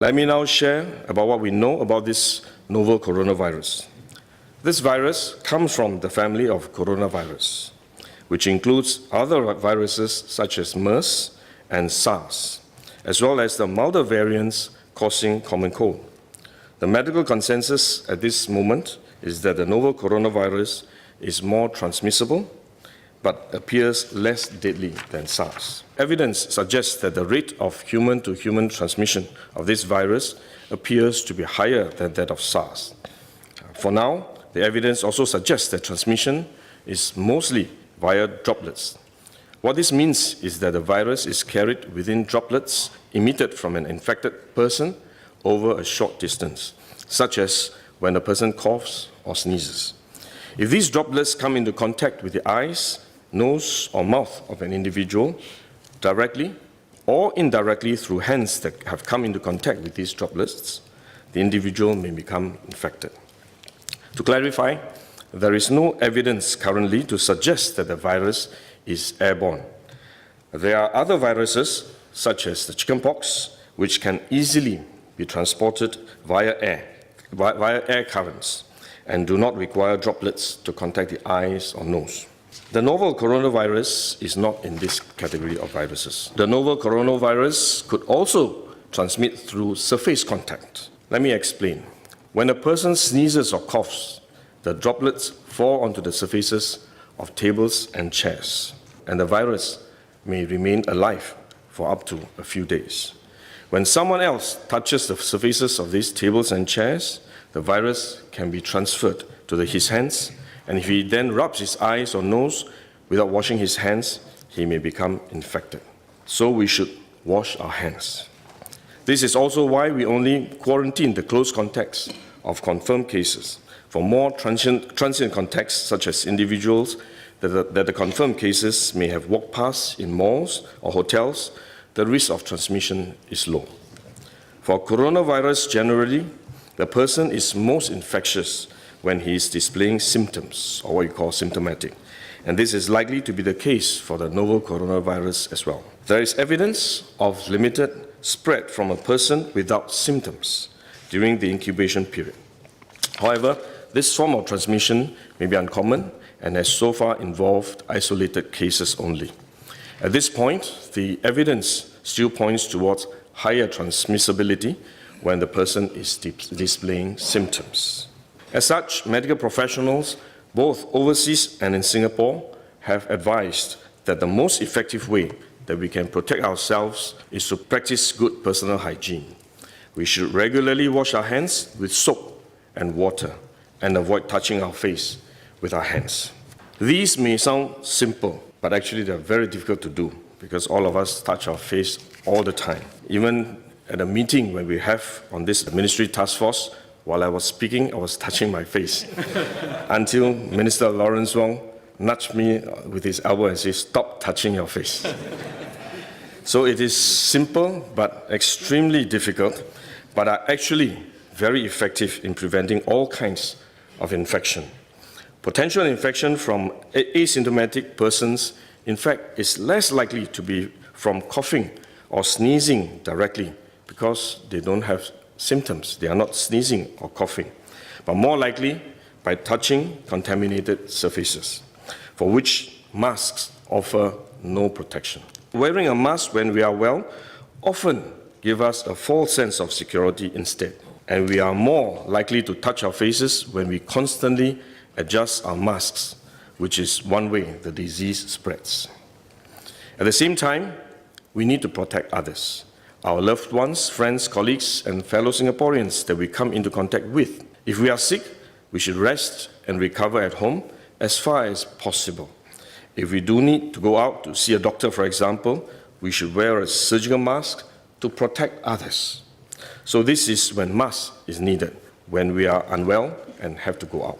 Let me now share about what we know about this novel coronavirus. This virus comes from the family of coronavirus, which includes other viruses such as MERS and SARS, as well as the milder variants causing common cold. The medical consensus at this moment is that the novel coronavirus is more transmissible, but appears less deadly than SARS. Evidence suggests that the rate of human-to-human transmission of this virus appears to be higher than that of SARS. For now, the evidence also suggests that transmission is mostly via droplets. What this means is that the virus is carried within droplets emitted from an infected person over a short distance, such as when a person coughs or sneezes. If these droplets come into contact with the eyes, nose, or mouth of an individual, directly or indirectly through hands that have come into contact with these droplets, the individual may become infected. To clarify, there is no evidence currently to suggest that the virus is airborne. There are other viruses, such as the chickenpox, which can easily be transported via air currents and do not require droplets to contact the eyes or nose. The novel coronavirus is not in this category of viruses. The novel coronavirus could also transmit through surface contact. Let me explain. When a person sneezes or coughs, the droplets fall onto the surfaces of tables and chairs, and the virus may remain alive for up to a few days. When someone else touches the surfaces of these tables and chairs, the virus can be transferred to his hands, and if he then rubs his eyes or nose without washing his hands, he may become infected. So we should wash our hands. This is also why we only quarantine the close contacts of confirmed cases. For more transient contacts, such as individuals that the confirmed cases may have walked past in malls or hotels, the risk of transmission is low. For coronavirus generally, the person is most infectious when he is displaying symptoms, or what you call symptomatic. And this is likely to be the case for the novel coronavirus as well. There is evidence of limited spread from a person without symptoms during the incubation period. However, this form of transmission may be uncommon and has so far involved isolated cases only. At this point, the evidence still points towards higher transmissibility when the person is displaying symptoms. As such, medical professionals, both overseas and in Singapore, have advised that the most effective way that we can protect ourselves is to practice good personal hygiene. We should regularly wash our hands with soap and water and avoid touching our face with our hands. These may sound simple, but actually they're very difficult to do because all of us touch our face all the time. Even at a meeting when we have on this ministry task force, while I was speaking, I was touching my face until Minister Lawrence Wong nudged me with his elbow and said, "Stop touching your face." So it is simple but extremely difficult, but are actually very effective in preventing all kinds of infection. Potential infection from asymptomatic persons, in fact, is less likely to be from coughing or sneezing directly because they don't have symptoms. They are not sneezing or coughing, but more likely by touching contaminated surfaces, for which masks offer no protection. Wearing a mask when we are well often gives us a false sense of security instead, and we are more likely to touch our faces when we constantly adjust our masks, which is one way the disease spreads. At the same time, we need to protect others, our loved ones, friends, colleagues, and fellow Singaporeans that we come into contact with. If we are sick, we should rest and recover at home as far as possible. If we do need to go out to see a doctor, for example, we should wear a surgical mask to protect others. So this is when mask is needed, when we are unwell and have to go out.